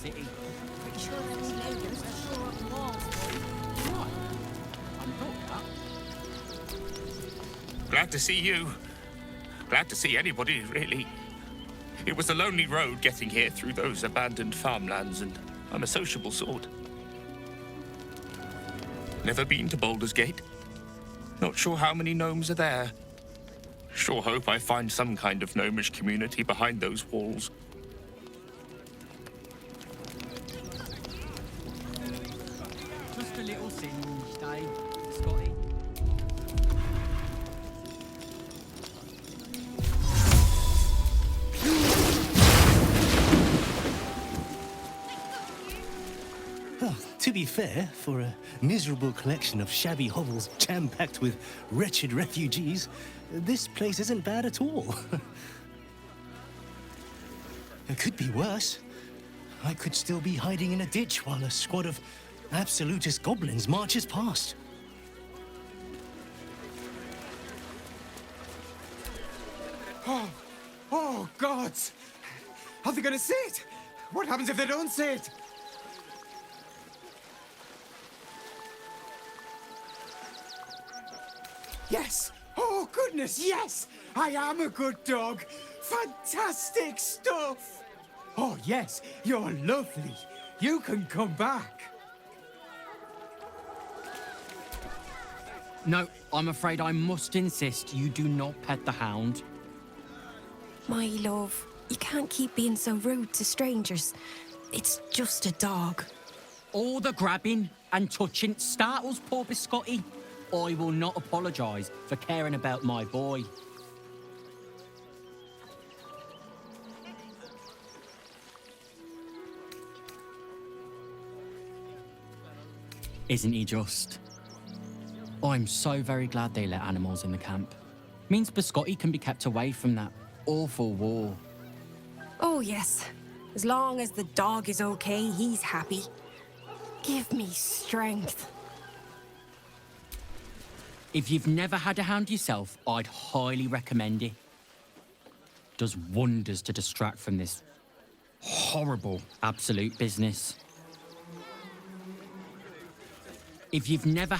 city. Pretty sure there was neighbours to shore up the walls for you. What? I'm not that. Glad to see you. Glad to see anybody, really. It was a lonely road getting here through those abandoned farmlands, and I'm a sociable sort. Never been to Baldur's Gate. Not sure how many gnomes are there. Sure hope I find some kind of gnomish community behind those walls. Just a little singe, Dave. Scotty. Well, to be fair, for a miserable collection of shabby hovels jam-packed with wretched refugees, this place isn't bad at all. It could be worse. I could still be hiding in a ditch while a squad of absolutist goblins marches past. Oh, gods! Are they gonna see it? What happens if they don't see it? Yes! Oh, goodness, yes! I am a good dog! Fantastic stuff! Oh, yes, you're lovely. You can come back. No, I'm afraid I must insist you do not pet the hound. My love, you can't keep being so rude to strangers. It's just a dog. All the grabbing and touching startles poor Biscotti. I will not apologise for caring about my boy. Isn't he just? I'm so very glad they let animals in the camp. Means Biscotti can be kept away from that awful war. Oh, yes. As long as the dog is okay, he's happy. Give me strength. If you've never had a hound yourself, I'd highly recommend it. Does wonders to distract from this horrible absolute business. If you've never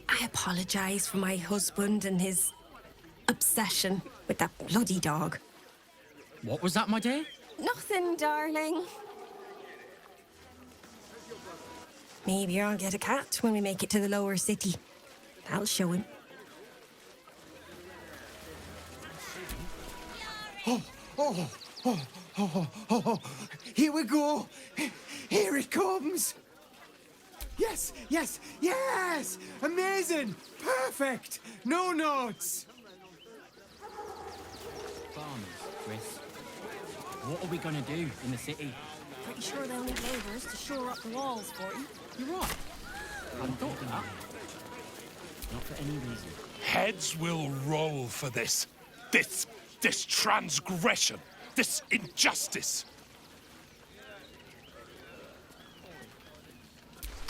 I apologise for my husband and his obsession with that bloody dog. What was that, my dear? Nothing, darling. Maybe I'll get a cat when we make it to the lower city. I'll show him. Here we go. Here it comes. Yes, yes, yes! Amazing! Perfect! No notes! Farmers, Chris. What are we gonna do in the city? Pretty sure they'll need neighbours to shore up the walls for you. You're right. I thought that. Not for any reason. Heads will roll for this. This transgression. This injustice.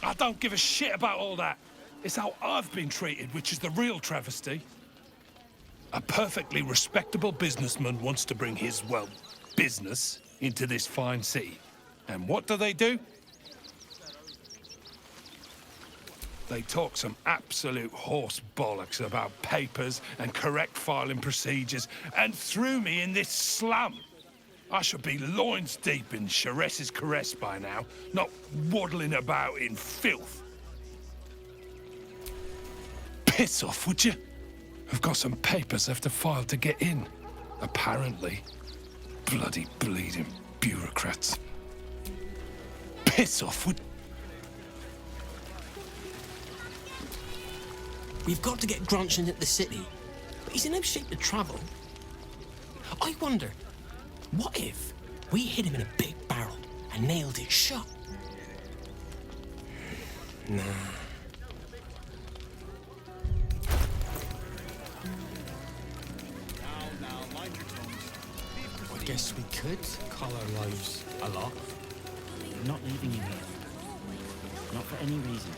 I don't give a shit about all that. It's how I've been treated, which is the real travesty. A perfectly respectable businessman wants to bring his, well, business into this fine city. And what do? They talk some absolute horse bollocks about papers and correct filing procedures and threw me in this slum. I should be loins deep in Chares's caress by now, not waddling about in filth. Piss off, would you? I've got some papers I have to file to get in. Apparently. Bloody bleeding bureaucrats. Piss off, would... We've got to get Grunch into the city, but he's in no shape to travel. I wonder, what if we hid him in a big barrel and nailed it shut? Nah. I guess we could call our lives a lot. I'm not leaving you here. Not for any reason.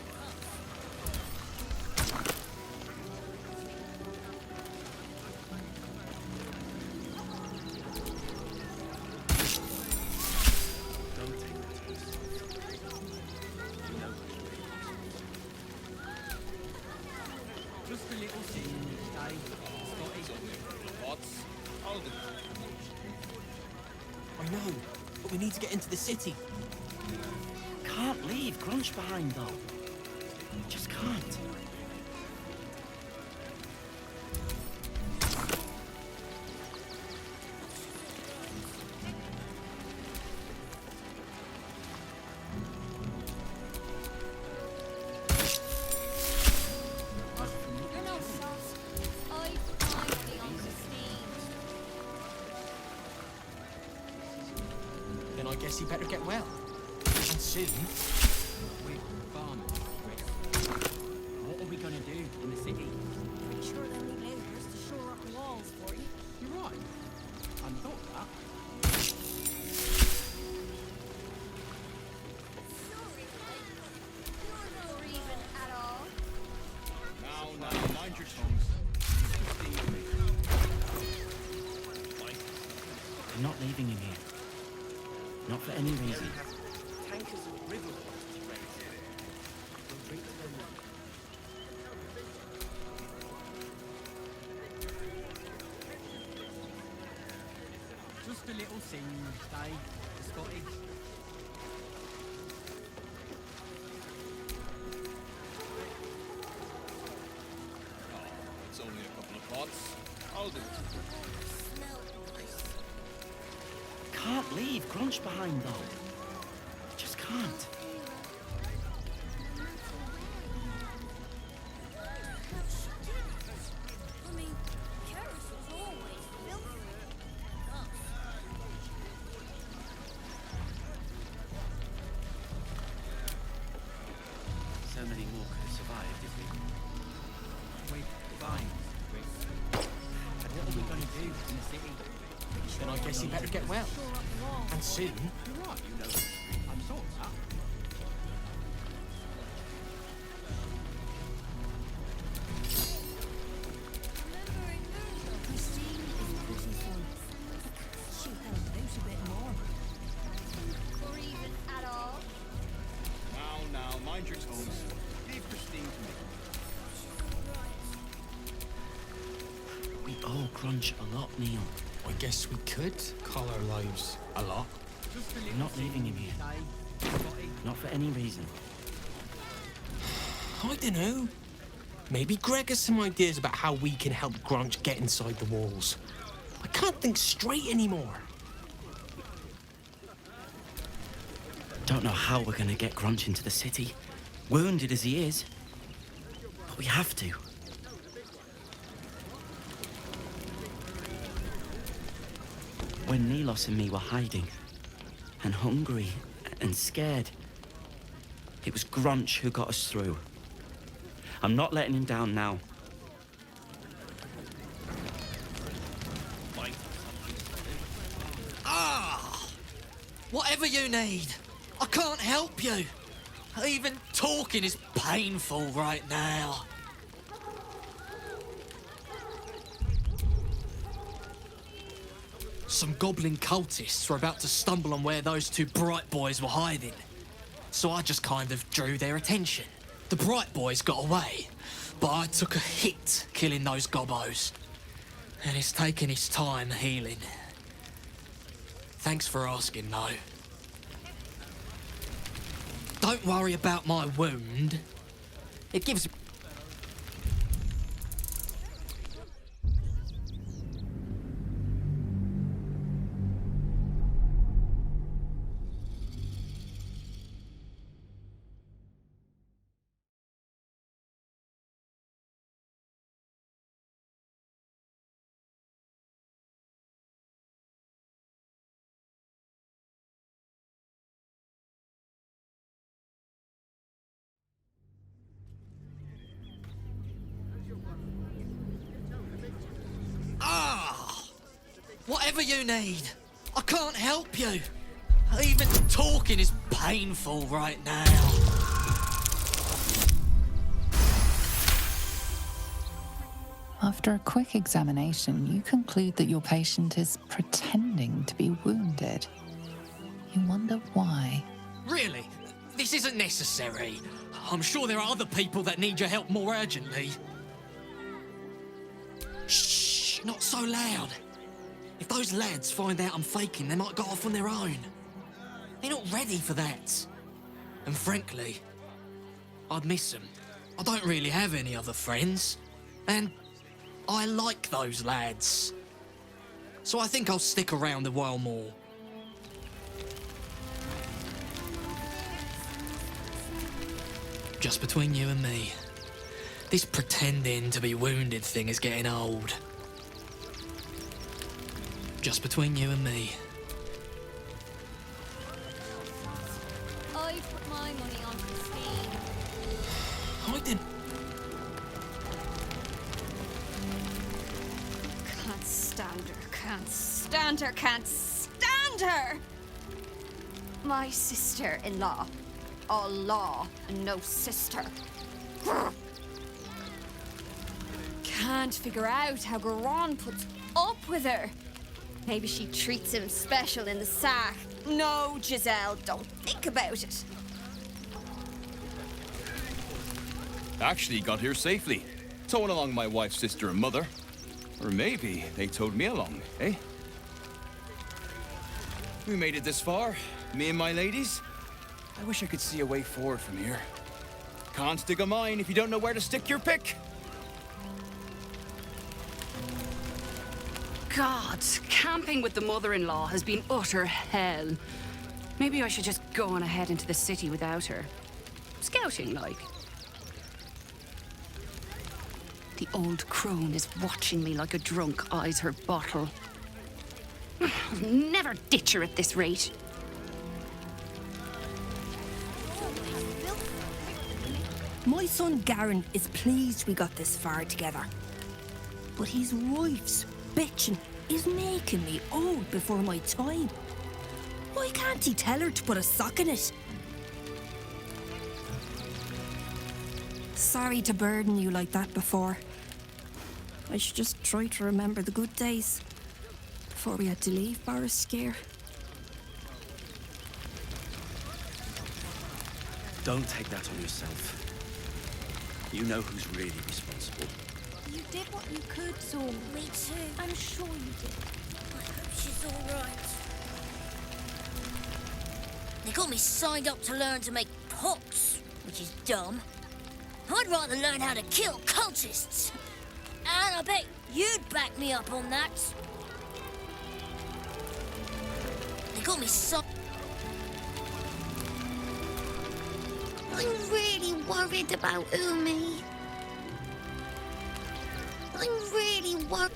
I know, but we need to get into the city. Can't leave Grunch behind, though. Just can't. You're no sus. I finally understand. Then I guess you better get well. And soon. We're farmers, Chris. What are we gonna do in the city? Pretty sure they'll need labourers to shore up the walls for you. You're right. I hadn't thought of that. Sorry, you're no reason at all. Now, mind your tongues. I'm not leaving him here. Not for any reason. Tankers of river Just a little sing, Dave. Scotty. It's only a couple of pots. I'll do it. Smell nice. Can't leave Grunch behind, though. Just can't. I mean, Karis was always filthy. So many more could have survived if we... We're fine, Chris. What are we gonna do in the city? Then I guess you better get well. Shore up the walls. And soon. You're right, you know. I'm sort of that. Remembering Christine is a pretty fun. She'll help out a bit more. Or even at all. Now, mind your tongues. Leave Christine to me. We owe Grunch a lot, Neil. I guess we could call our lives a lot. Just a little I'm not leaving him here. Dave. Scotty. Not for any reason. I don't know. Maybe Greg has some ideas about how we can help Grunch get inside the walls. I can't think straight anymore. Don't know how we're gonna get Grunch into the city, wounded as he is. But we have to. When Nilos and me were hiding, and hungry, and scared, it was Grunch who got us through. I'm not letting him down now. Whatever you need. I can't help you. Even talking is painful right now. Some goblin cultists were about to stumble on where those two bright boys were hiding. So I just kind of drew their attention. The bright boys got away, but I took a hit killing those gobbos. And it's taken its time healing. Thanks for asking, though. Don't worry about my wound. It gives... Whatever you need. I can't help you. Even talking is painful right now. After a quick examination, you conclude that your patient is pretending to be wounded. You wonder why. Really? This isn't necessary. I'm sure there are other people that need your help more urgently. Shh, not so loud. If those lads find out I'm faking, they might go off on their own. They're not ready for that. And frankly, I'd miss them. I don't really have any other friends. And I like those lads. So I think I'll stick around a while more. Just between you and me, this pretending to be wounded thing is getting old. Just between you and me. I put my money on Christine. I didn't. Can't stand her, can't stand her, can't stand her! My sister-in-law. All law and no sister. Can't figure out how Garon puts up with her. Maybe she treats him special in the sack. No, Giselle, don't think about it. Actually got here safely. Towing along my wife's sister and mother. Or maybe they towed me along, eh? We made it this far, me and my ladies. I wish I could see a way forward from here. Can't stick a mine if you don't know where to stick your pick. God, camping with the mother-in-law has been utter hell. Maybe I should just go on ahead into the city without her. Scouting, like. The old crone is watching me like a drunk eyes her bottle. I'll never ditch her at this rate. My son Garen is pleased we got this far together. But his wife's bitching is making me old before my time. Why can't he tell her to put a sock in it? Sorry to burden you like that before. I should just try to remember the good days before we had to leave Scare. Don't take that on yourself. You know who's really responsible. You did what you could, Saul. Me too. I'm sure you did. I hope she's all right. They got me signed up to learn to make pots, which is dumb. I'd rather learn how to kill cultists. And I bet you'd back me up on that. They got me I'm really worried about Umi. I'm really worried.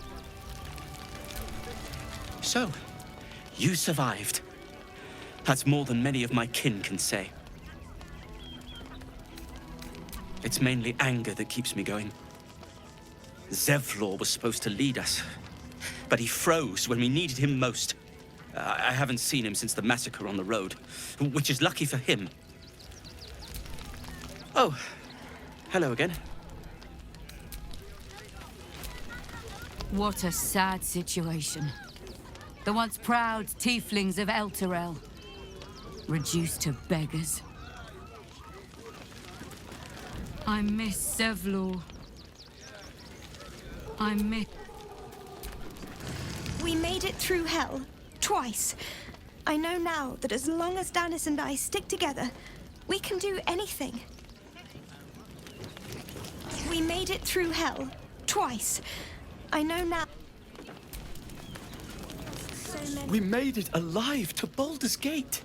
So, you survived. That's more than many of my kin can say. It's mainly anger that keeps me going. Zevlor was supposed to lead us, but he froze when we needed him most. I haven't seen him since the massacre on the road, which is lucky for him. Oh, hello again. What a sad situation. The once proud tieflings of Elturel, reduced to beggars. I miss Zevlor. I miss... We made it through hell, twice. I know now that as long as Danis and I stick together, we can do anything. We made it through hell, twice. I know now... We made it alive to Baldur's Gate.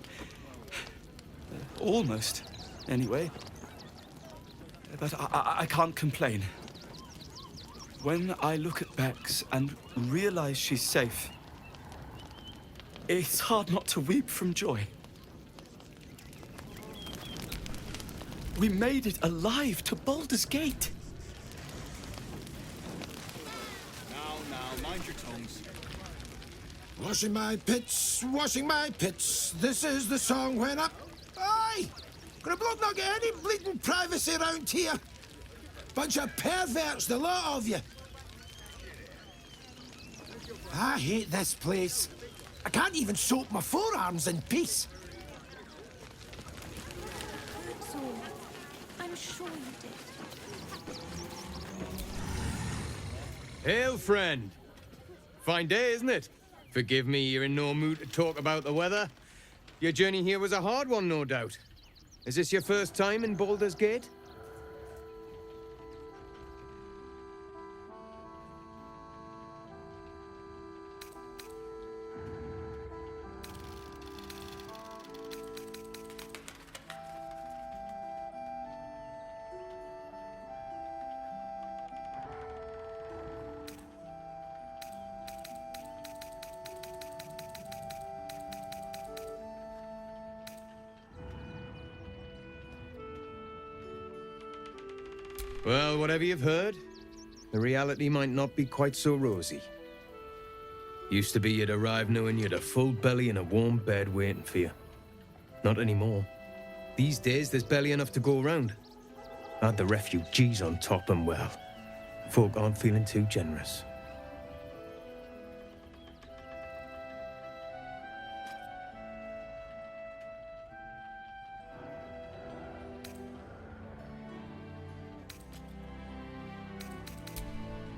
Almost, anyway. But I can't complain. When I look at Bex and realize she's safe, it's hard not to weep from joy. We made it alive to Baldur's Gate. Now, mind your tongues. Washing my pits. This is the song when I... Aye! Gonna bloke not get any bleeding privacy around here. Bunch of perverts, the lot of you. I hate this place. I can't even soap my forearms in peace. Saul, I'm sure you did. Hail, friend. Fine day, isn't it? Forgive me, you're in no mood to talk about the weather. Your journey here was a hard one, no doubt. Is this your first time in Baldur's Gate? Well, whatever you've heard, the reality might not be quite so rosy. Used to be you'd arrive knowing you'd a full belly and a warm bed waiting for you. Not anymore. These days, there's barely enough to go around. Add the refugees on top and, well, folk aren't feeling too generous.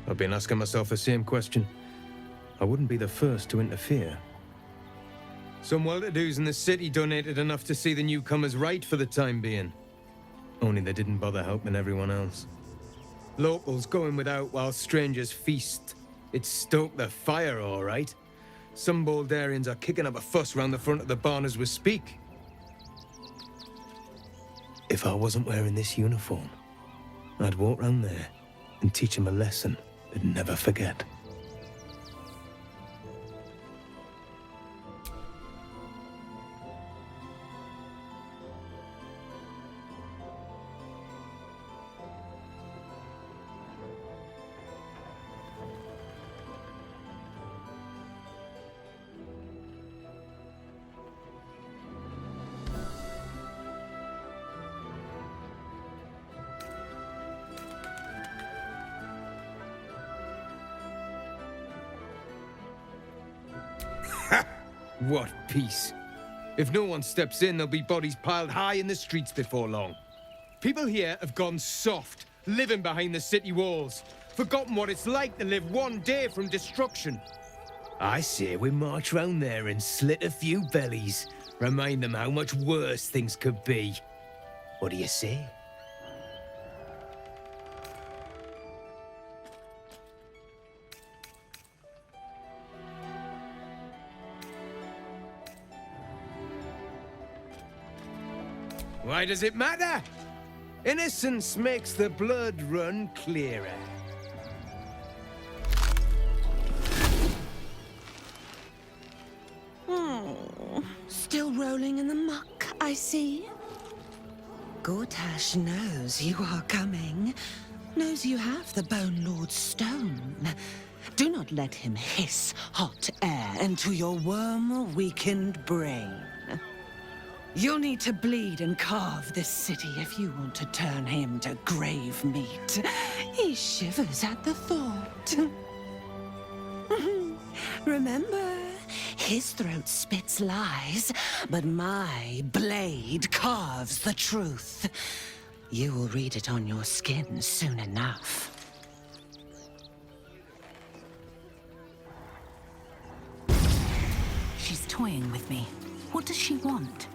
I've been asking myself the same question. I wouldn't be the first to interfere. Some well-to-dos in the city donated enough to see the newcomers right for the time being. Only they didn't bother helping everyone else. Locals going without while strangers feast. It stoked the fire, all right. Some Baldurians are kicking up a fuss round the front of the barn as we speak. If I wasn't wearing this uniform, I'd walk round there and teach them a lesson they'd never forget. What peace. If no one steps in, there'll be bodies piled high in the streets before long. People here have gone soft, living behind the city walls, forgotten what it's like to live one day from destruction. I say we march round there and slit a few bellies, remind them how much worse things could be. What do you say? Why does it matter? Innocence makes the blood run clearer. Oh, still rolling in the muck, I see. Gortash knows you are coming. Knows you have the Bone Lord's stone. Do not let him hiss hot air into your worm-weakened brain. You'll need to bleed and carve this city if you want to turn him to grave meat. He shivers at the thought. Remember, his throat spits lies, but my blade carves the truth. You will read it on your skin soon enough. She's toying with me. What does she want?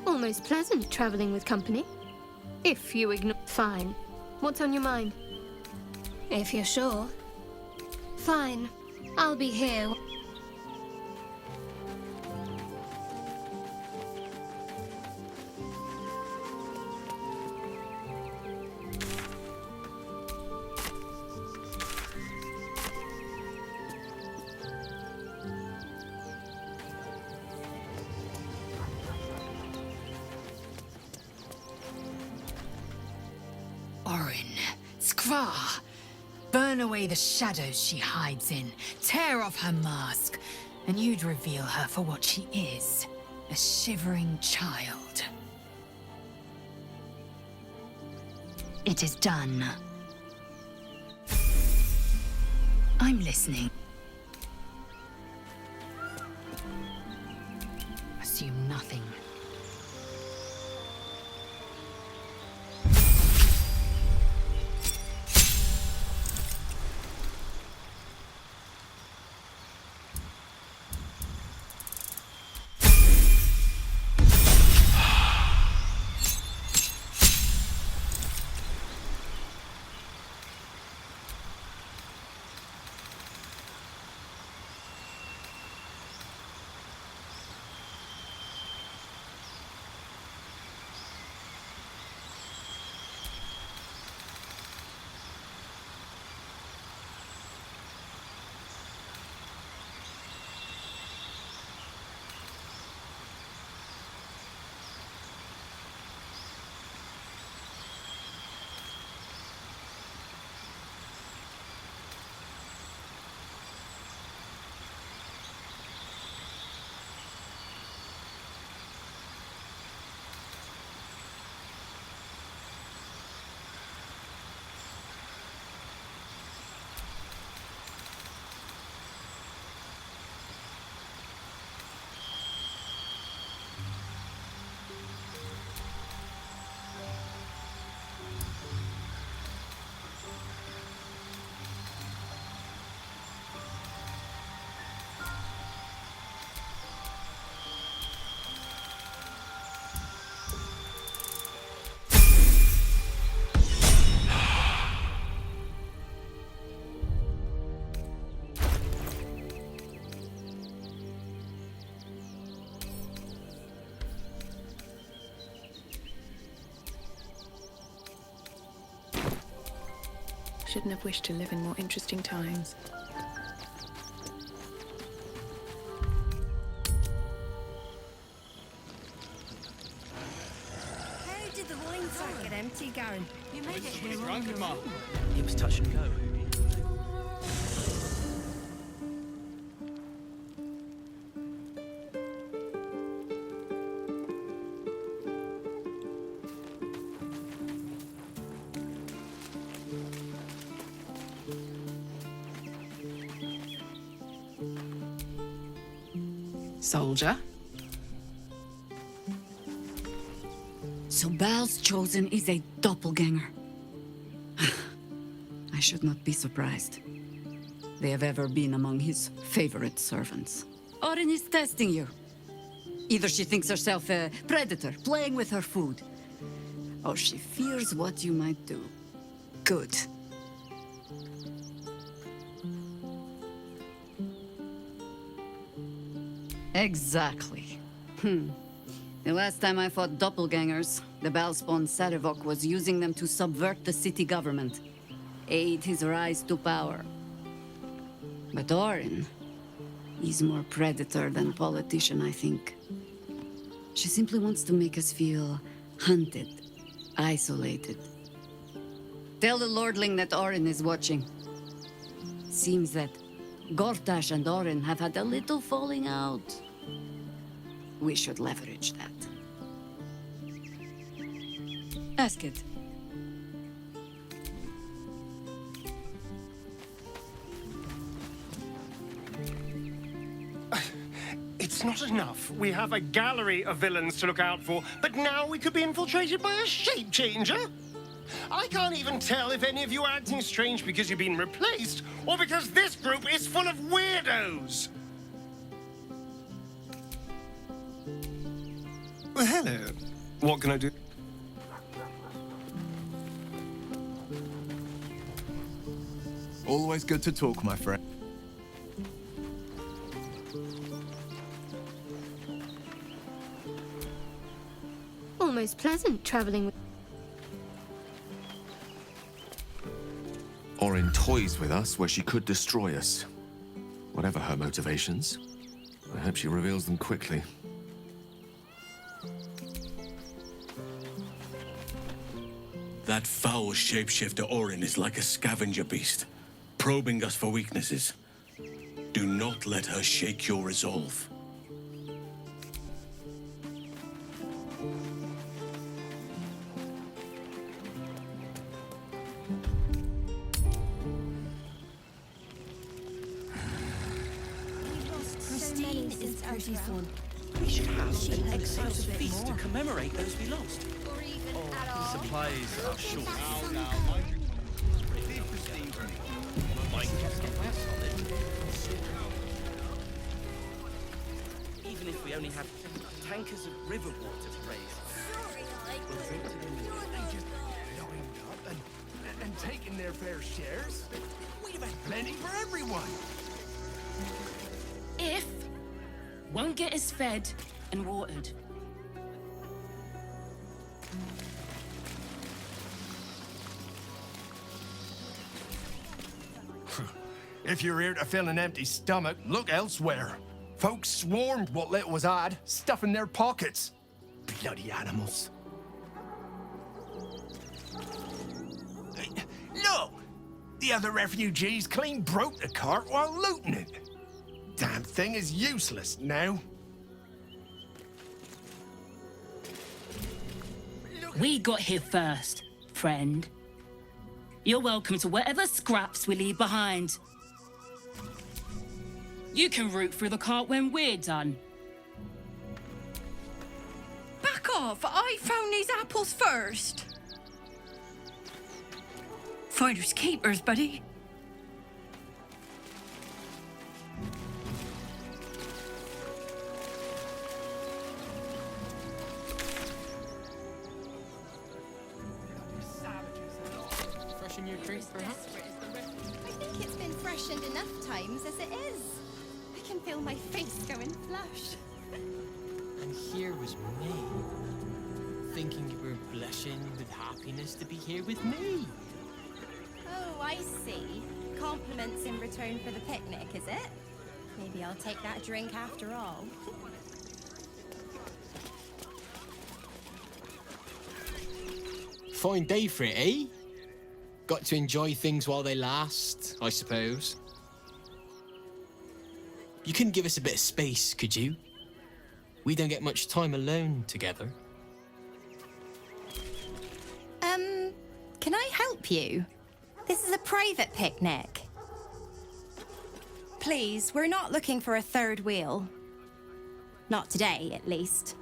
Almost pleasant traveling with company. If you ignore... Fine. What's on your mind? If you're sure. Fine. I'll be here. Orin, Skra, burn away the shadows she hides in, tear off her mask, and you'd reveal her for what she is, a shivering child. It is done. I'm listening. Assume nothing. Shouldn't have wished to live in more interesting times. How did the wine sack get empty, Garen? You made it He's here drunk, on your Ma. own. It was touch and go. Soldier? So Bal's chosen is a doppelganger. I should not be surprised. They have ever been among his favorite servants. Orin is testing you. Either she thinks herself a predator, playing with her food, or she fears what you might do. Good. Exactly. The last time I fought doppelgangers, the Balspawn Sarevok was using them to subvert the city government, aid his rise to power. But Orin, he's more predator than politician, I think. She simply wants to make us feel hunted, isolated. Tell the Lordling that Orin is watching. Seems that Gortash and Orin have had a little falling out. We should leverage that. Ask it. It's not enough. We have a gallery of villains to look out for, but now we could be infiltrated by a shape changer? I can't even tell if any of you are acting strange because you've been replaced, or because this group is full of weirdos. Well, hello. What can I do? Always good to talk, my friend. Almost pleasant traveling with. Orin toys with us where she could destroy us. Whatever her motivations, I hope she reveals them quickly. That foul shapeshifter Orin is like a scavenger beast, probing us for weaknesses. Do not let her shake your resolve. Christine is pretty fun. We should have an excess feast to commemorate those we lost. Supplies are short. Even if we only have tankers of river water to raise, we'll drink to them. And taking their fair shares? We'd have had plenty for everyone. If won't get us fed and watered. If you're here to fill an empty stomach, look elsewhere. Folks swarmed what little was had, stuffing their pockets. Bloody animals. Look! The other refugees clean broke the cart while looting it. Damn thing is useless now. We got here first, friend. You're welcome to whatever scraps we leave behind. You can root through the cart when we're done. Back off! I found these apples first. Finders keepers, buddy. Freshen your treats, perhaps? I think it's been freshened enough times as it is. I can feel my face going flush. And here was me, thinking you were blushing with happiness to be here with me. Oh, I see. Compliments in return for the picnic, is it? Maybe I'll take that drink after all. Fine day for it, eh? Got to enjoy things while they last, I suppose. You couldn't give us a bit of space, could you? We don't get much time alone together. Can I help you? This is a private picnic. Please, we're not looking for a third wheel. Not today, at least.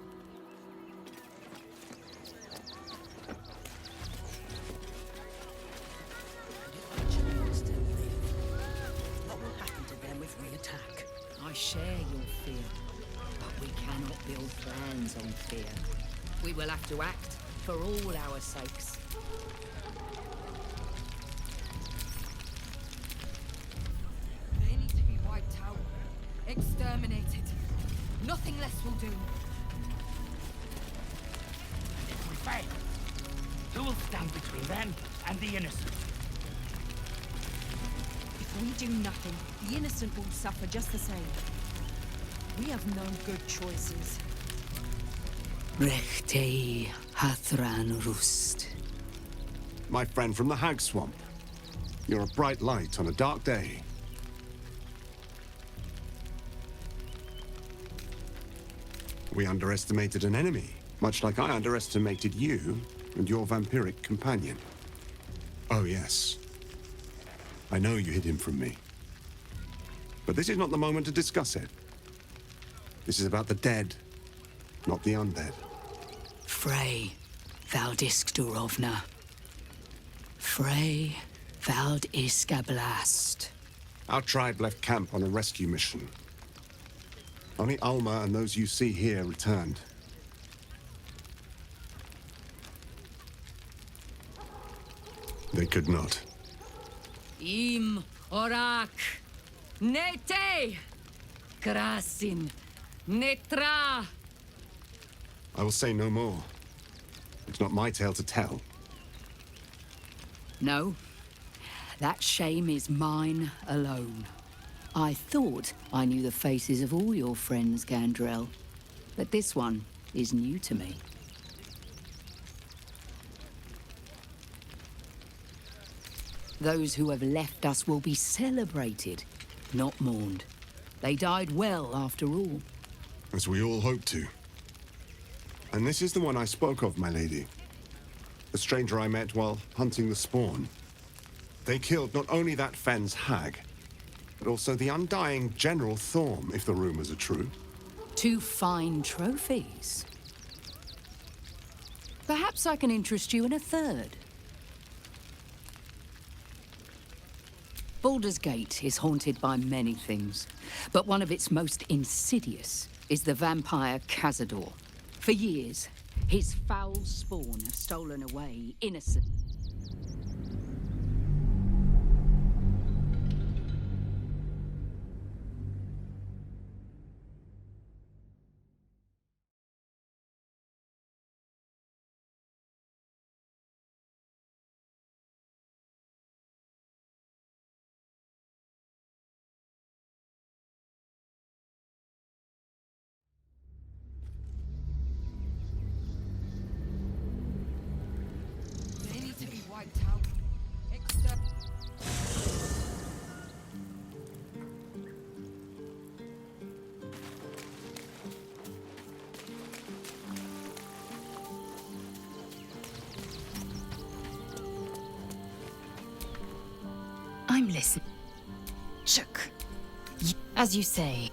What will happen to them if we attack? I share your fear, but we cannot build plans on fear. We will have to act for all our sakes. They need to be wiped out, exterminated. Nothing less will do. And if we fail, who will stand between them and the innocent? If we do nothing, the innocent will suffer just the same. We have no good choices. Rechtei Hathran Rust. My friend from the Hag Swamp. You're a bright light on a dark day. We underestimated an enemy, much like I underestimated you and your vampiric companion. Oh, yes. I know you hid him from me. But this is not the moment to discuss it. This is about the dead, not the undead. Frey Valdiskdurovna. Frey Valdiskablast. Our tribe left camp on a rescue mission. Only Alma and those you see here returned. They could not. Im Orak. Nete. Krasin. Netra. I will say no more. It's not my tale to tell. No. That shame is mine alone. I thought I knew the faces of all your friends, Gandrel. But this one is new to me. Those who have left us will be celebrated, not mourned. They died well, after all. As we all hope to. And this is the one I spoke of, my lady. The stranger I met while hunting the spawn. They killed not only that fen's hag, but also the undying General Thorm, if the rumors are true. 2 fine trophies. Perhaps I can interest you in a third. Baldur's Gate is haunted by many things, but one of its most insidious is the vampire Cazador. For years, his foul spawn have stolen away innocent. They need to be wiped out. I'm listening. Shook. As you say.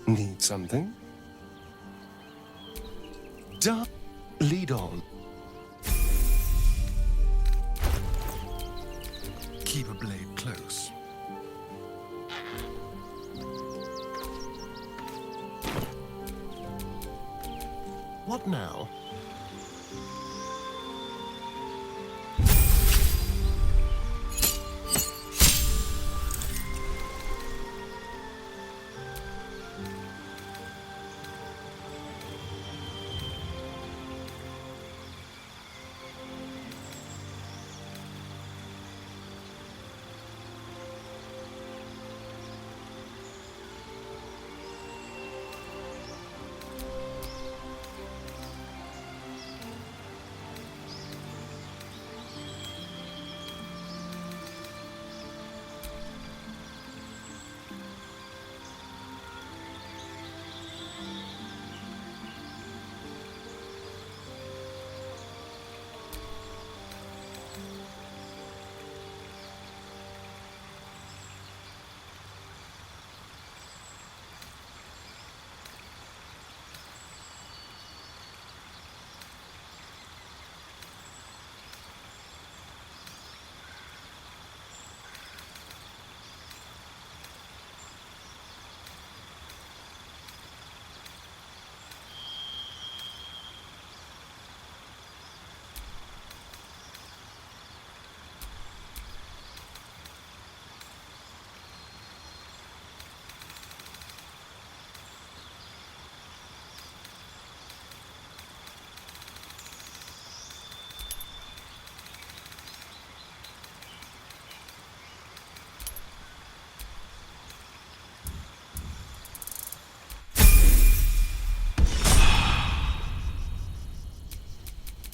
Need something? Lead on. Keep a blade close. What now?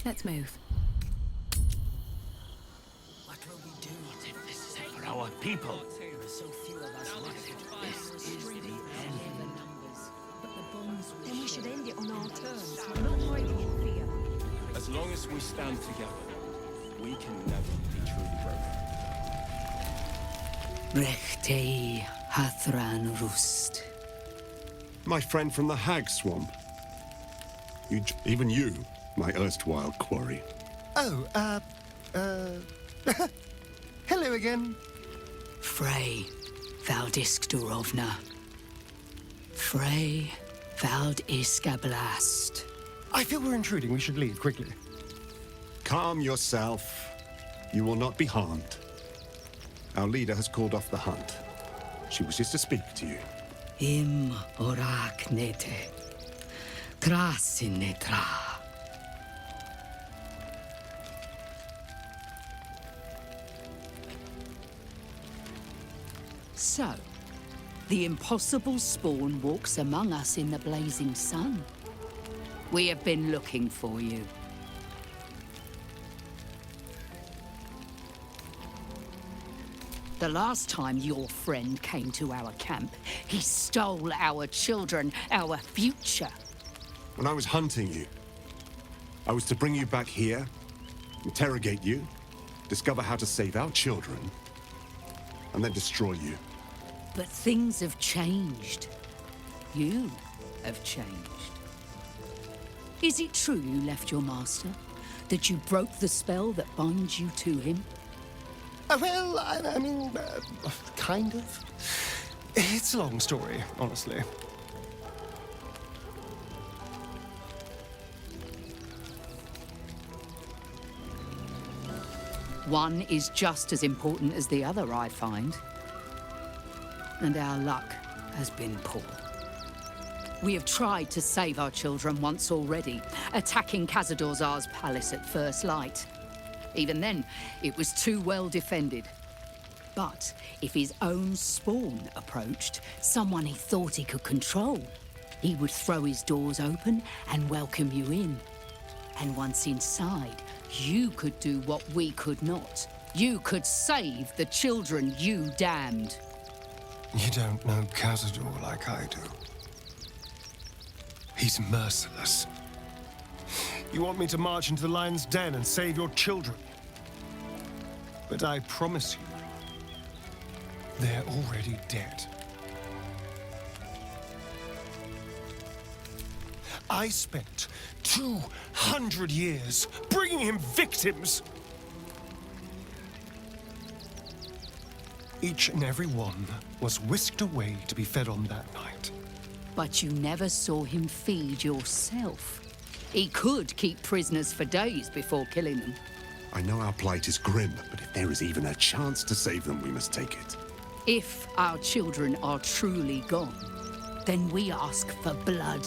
Let's move. What will we do if this is for our people? There are so few of us left. This is the end. Then we should end it on our terms, not hiding in fear. As long as we stand together, we can never be truly broken. Rechtei Hathran Rust. My friend from the Hag Swamp. Even you, my erstwhile quarry. Oh, hello again. Frey Valdiskdurovna. Frey Valdiskablast. I feel we're intruding. We should leave quickly. Calm yourself. You will not be harmed. Our leader has called off the hunt. She wishes to speak to you. Im orak nete. Krasinetra. So, The impossible spawn walks among us in the blazing sun. We have been looking for you. The last time your friend came to our camp, he stole our children, our future. When I was hunting you, I was to bring you back here, interrogate you, discover how to save our children, and then destroy you. But things have changed. You have changed. Is it true you left your master? That you broke the spell that binds you to him? Well, I mean, kind of. It's a long story, honestly. One is just as important as the other, I find. And our luck has been poor. We have tried to save our children once already, attacking Khazad-dûr's palace at first light. Even then, it was too well defended. But if his own spawn approached, someone he thought he could control, he would throw his doors open and welcome you in. And once inside, you could do what we could not. You could save the children you damned. You don't know Khazad-dûr like I do. He's merciless. You want me to march into the lion's den and save your children? But I promise you, they're already dead. I spent 200 years bringing him victims. Each and every one was whisked away to be fed on that night. But you never saw him feed yourself. He could keep prisoners for days before killing them. I know our plight is grim, but if there is even a chance to save them, we must take it. If our children are truly gone, then we ask for blood.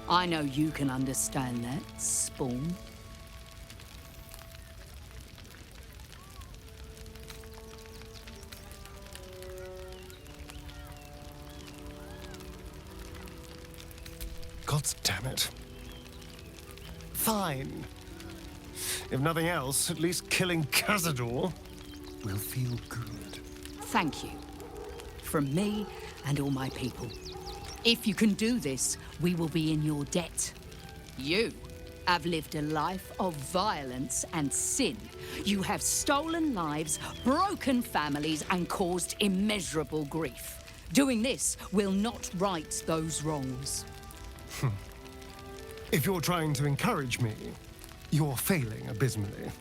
I know you can understand that, Spawn. God damn it. Fine. If nothing else, at least killing Khazad-dûr will feel good. Thank you. From me and all my people. If you can do this, we will be in your debt. You have lived a life of violence and sin. You have stolen lives, broken families, and caused immeasurable grief. Doing this will not right those wrongs. If you're trying to encourage me, you're failing abysmally.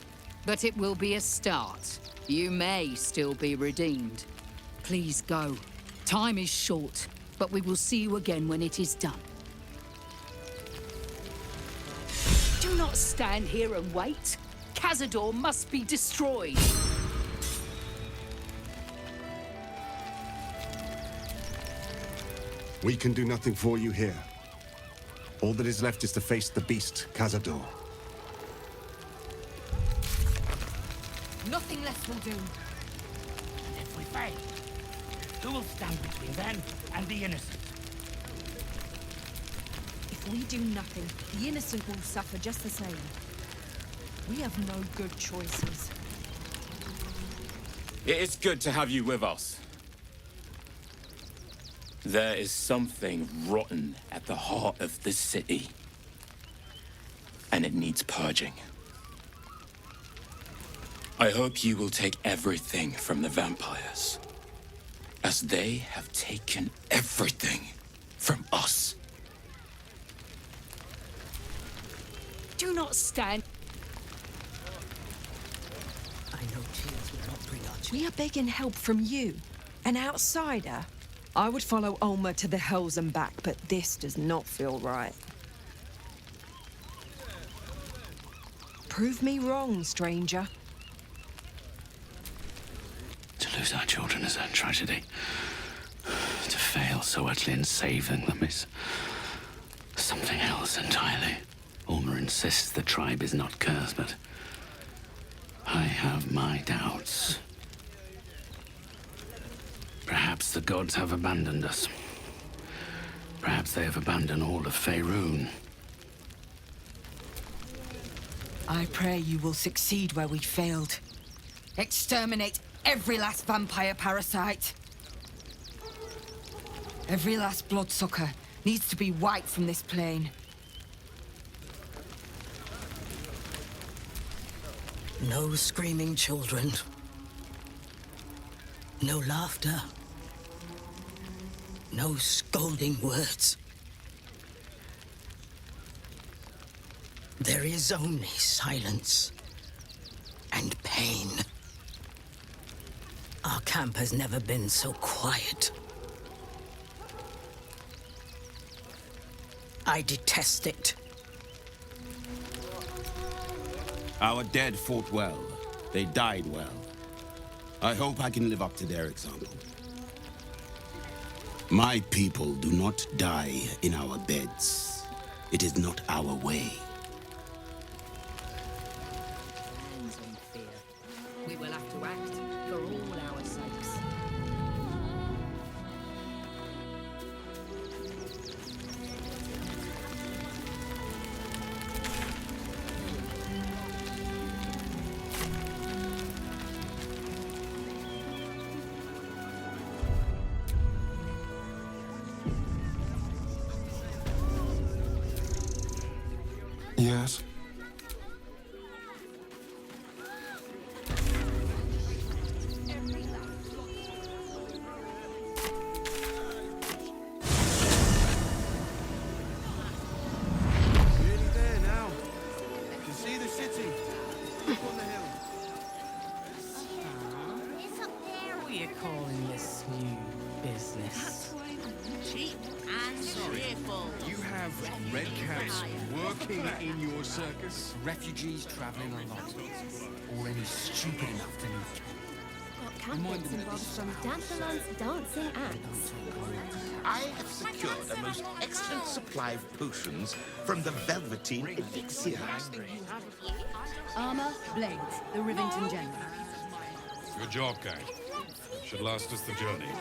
But it will be a start. You may still be redeemed. Please go. Time is short, but we will see you again when it is done. Do not stand here and wait. Khazad-dûr must be destroyed. We can do nothing for you here. All that is left is to face the beast, Khazad-dûr. Nothing less will do. And if we fail, who will stand between them and the innocent? If we do nothing, the innocent will suffer just the same. We have no good choices. It is good to have you with us. There is something rotten at the heart of this city, and it needs purging. I hope you will take everything from the vampires, as they have taken everything from us. Do not stand. I know tears will not bring our children. We are begging help from you, an outsider. I would follow Ulmer to the hells and back, but this does not feel right. Prove me wrong, stranger. To lose our children is a tragedy. To fail so utterly in saving them is something else entirely. Ulmer insists the tribe is not cursed, but I have my doubts. Perhaps the gods have abandoned us. Perhaps they have abandoned all of Faerun. I pray you will succeed where we failed. Exterminate every last vampire parasite. Every last bloodsucker needs to be wiped from this plane. No screaming children. No laughter. No scolding words. There is only silence and pain. Our camp has never been so quiet. I detest it. Our dead fought well. They died well. I hope I can live up to their example. My people do not die in our beds. It is not our way. Hands on fear. We will have to act for all our sakes. Yes? Nearly there now. You can see the city. Up on the hill. What are you calling this new business? Cheap and cheerful. You have red caps working in your circus? Refugees travelling along, or any stupid enough to move. Got campings involved from Dantalon's dancing acts. I have secured a most excellent supply of potions from the Velveteen Elixir. Armor, blades, the Rivington General. Good job, gang. Should last us the journey.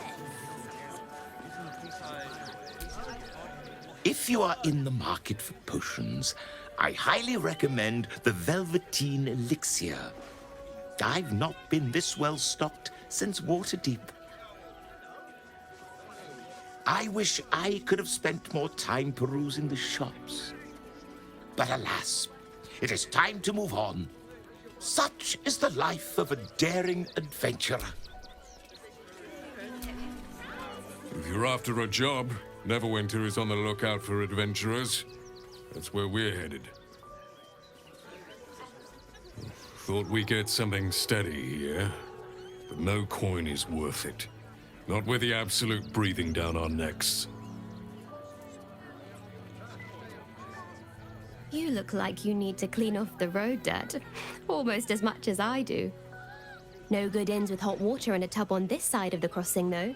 If you are in the market for potions, I highly recommend the Velveteen Elixir. I've not been this well stocked since Waterdeep. I wish I could have spent more time perusing the shops. But alas, it is time to move on. Such is the life of a daring adventurer. If you're after a job, Neverwinter is on the lookout for adventurers. That's where we're headed. Thought we'd get something steady here, but no coin is worth it. Not with the absolute breathing down our necks. You look like you need to clean off the road dirt. Almost as much as I do. No good inns with hot water and a tub on this side of the crossing, though.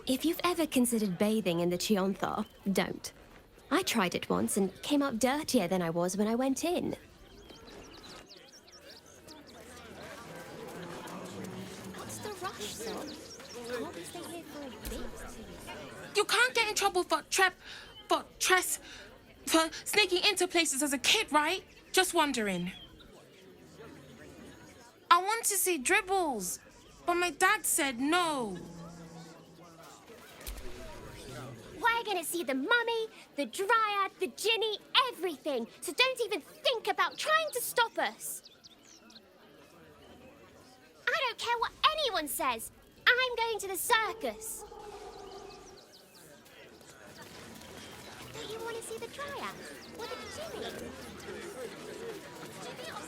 If you've ever considered bathing in the Chionthar, don't. I tried it once and came out dirtier than I was when I went in. What's the rush, son? Can't we stay here for a bit? You can't get in trouble for sneaking into places as a kid, right? Just wondering. I want to see dribbles, but my dad said no. We're gonna see the mummy, the dryad, the ginny, everything. So don't even think about trying to stop us. I don't care what anyone says. I'm going to the circus. Don't you want to see the dryad or the ginny? Ginny or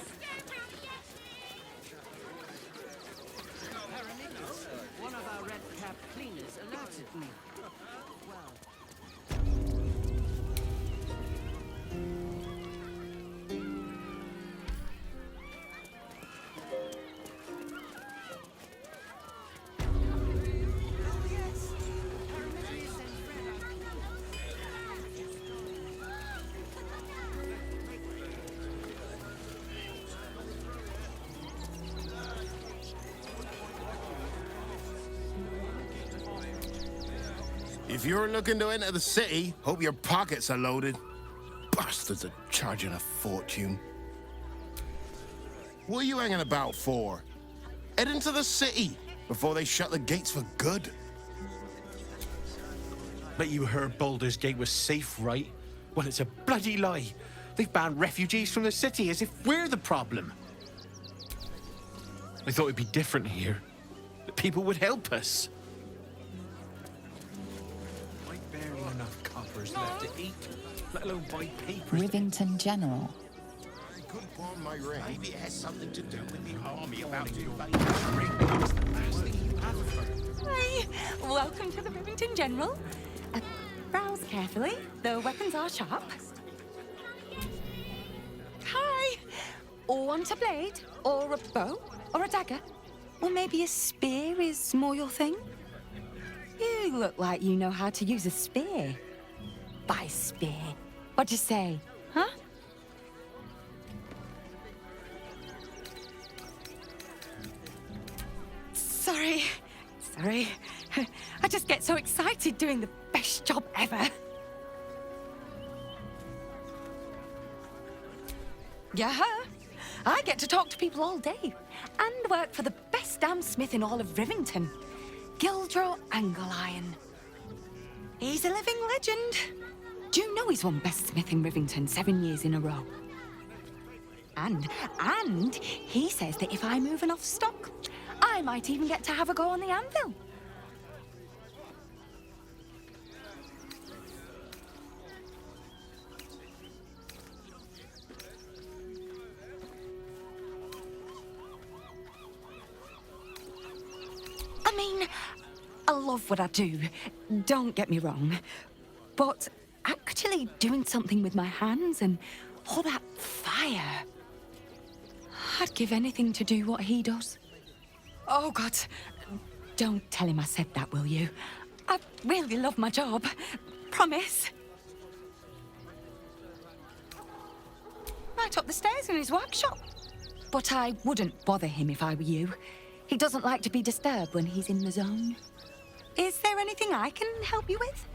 One of our red-capped cleaners alerted me. Well. If you're looking to enter the city, hope your pockets are loaded. Bastards are charging a fortune. What are you hanging about for? Head into the city before they shut the gates for good. But you heard Baldur's Gate was safe, right? Well, it's a bloody lie. They've banned refugees from the city as if we're the problem. I thought it'd be different here. That people would help us. I've barely enough coppers left to eat, let alone buy papers. Rivington General. I could pawn my ring. Maybe it has something to do with the army about to invade. Hi, welcome to the Rivington General. Browse carefully. The weapons are sharp. Hi. Want a blade? Or a bow? Or a dagger? Or maybe a spear is more your thing? You look like you know how to use a spear. By spear. What'd you say? Huh? Sorry. I just get so excited doing the best job ever. Yeah, I get to talk to people all day and work for the best damn smith in all of Rivington, Gildro Angliron. He's a living legend. Do you know he's won Best Smith in Rivington 7 years in a row? And he says that if I move enough stock, I might even get to have a go on the anvil. I mean, I love what I do, don't get me wrong, but actually doing something with my hands and all that fire, I'd give anything to do what he does. Oh, God, don't tell him I said that, will you? I really love my job, promise. Right up the stairs in his workshop. But I wouldn't bother him if I were you. He doesn't like to be disturbed when he's in the zone. Is there anything I can help you with?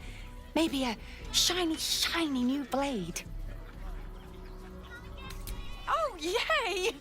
Maybe a shiny new blade? Oh, yay!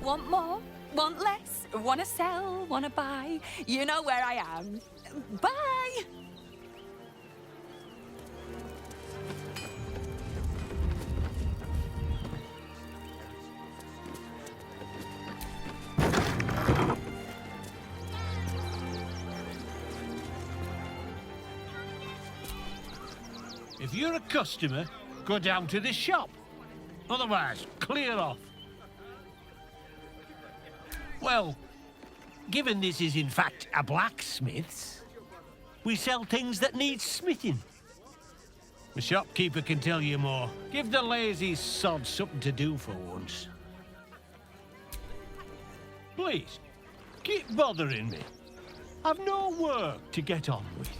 Want more? Want less? Want to sell? Want to buy? You know where I am. Bye! If you're a customer, go down to the shop. Otherwise, clear off. Well, given this is in fact a blacksmith's, we sell things that need smithing. The shopkeeper can tell you more. Give the lazy sod something to do for once. Please, keep bothering me. I've no work to get on with.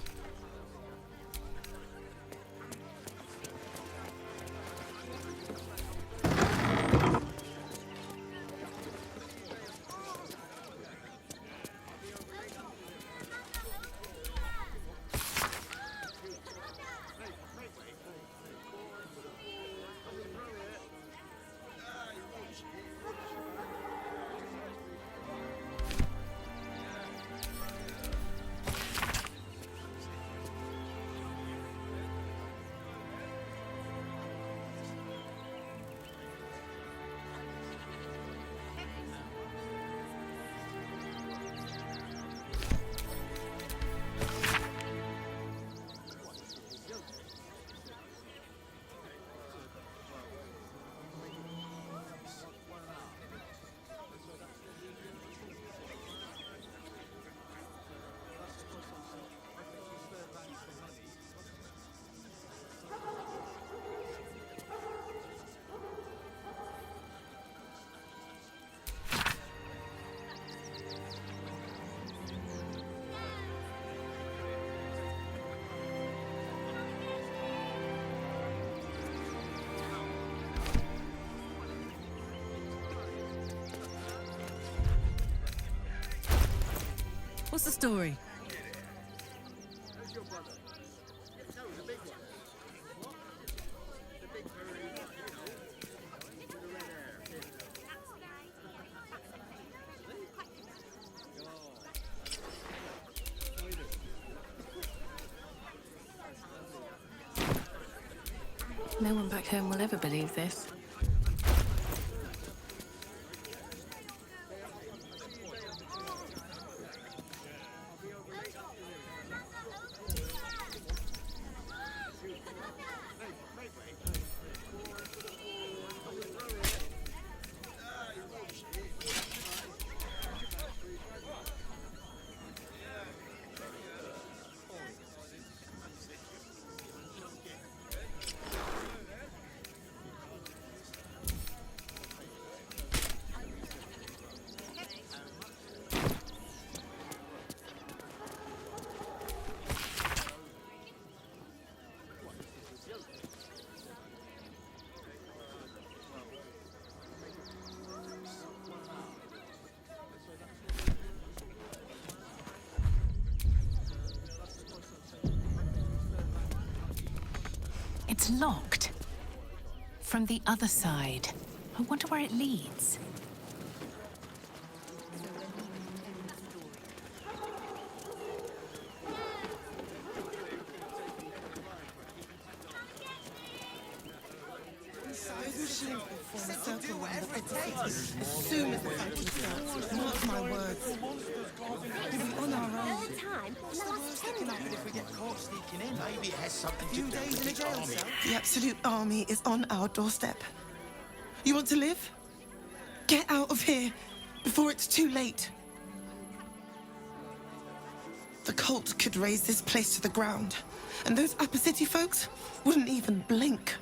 What's the story? No one back home will ever believe this. It's locked. From the other side. I wonder where it leads. Soon as the fighting starts, mark my words. We'll be on our own. If we get caught sneaking in, maybe it has something to do with in a the jail army. cell. The absolute army is on our doorstep. You want to live? Get out of here before it's too late. The cult could raise this place to the ground, and those upper city folks wouldn't even blink.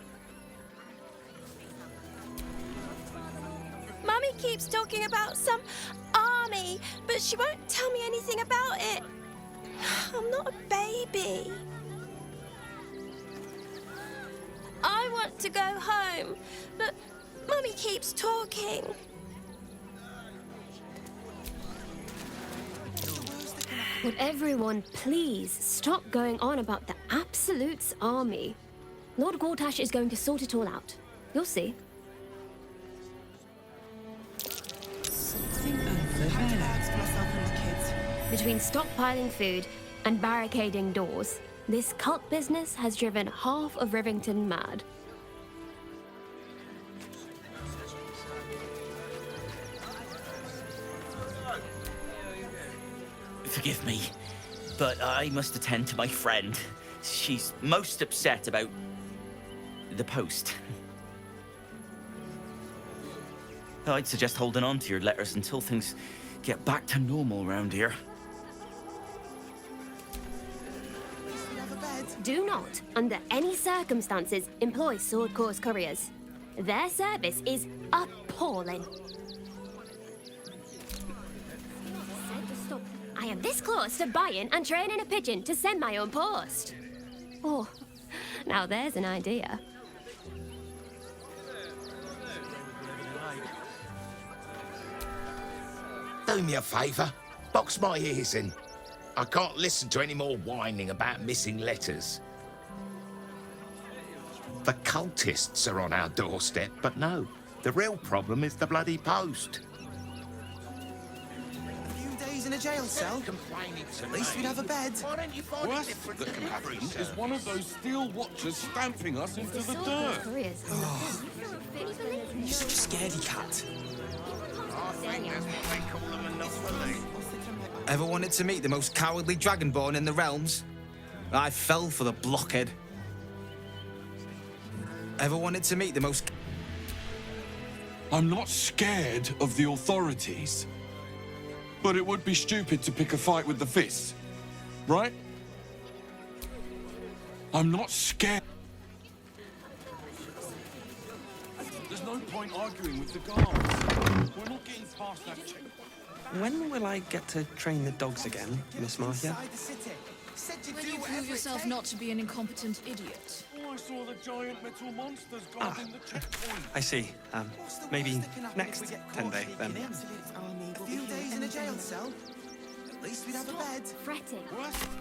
Mummy keeps talking about some army, but she won't tell me anything about it. I'm not a baby. I want to go home, but Mummy keeps talking. Would everyone please stop going on about the Absolute's army? Lord Gortash is going to sort it all out. You'll see. Between stockpiling food and barricading doors, this cult business has driven half of Rivington mad. Forgive me, but I must attend to my friend. She's most upset about the post. I'd suggest holding on to your letters until things get back to normal around here. Do not, under any circumstances, employ Sword Course couriers. Their service is appalling. I am this close to buying and training a pigeon to send my own post. Oh, now there's an idea. Do me a favour. Box my ears in. I can't listen to any more whining about missing letters. The cultists are on our doorstep, but no. The real problem is the bloody post. In a jail cell? At least we'd have a bed. Worse that can happen is one of those steel watchers stamping us into the dirt. Oh. You're such a scaredy cat. Ever wanted to meet the most cowardly dragonborn in the realms? I fell for the blockhead. Ever wanted to meet the most... I'm not scared of the authorities. But it would be stupid to pick a fight with the fist, right? I'm not scared. There's no point arguing with the guards. We're not getting past that check. When will I get to train the dogs again, Miss Marcia? When you prove yourself not to be an incompetent idiot. Oh, I saw the giant metal monsters guarding the checkpoint. I see. Maybe next 10 day, then. A few days in a jail cell? At least we'd have a bed. Fretting.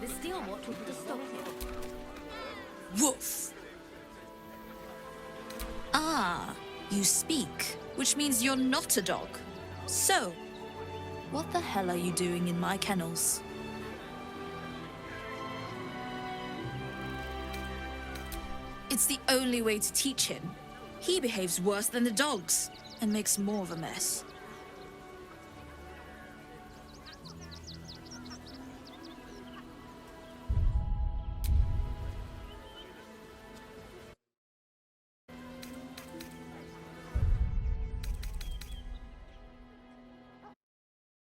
The steel watch will put a stop to it. Woof! Ah, you speak, which means you're not a dog. So, what the hell are you doing in my kennels? It's the only way to teach him. He behaves worse than the dogs and makes more of a mess.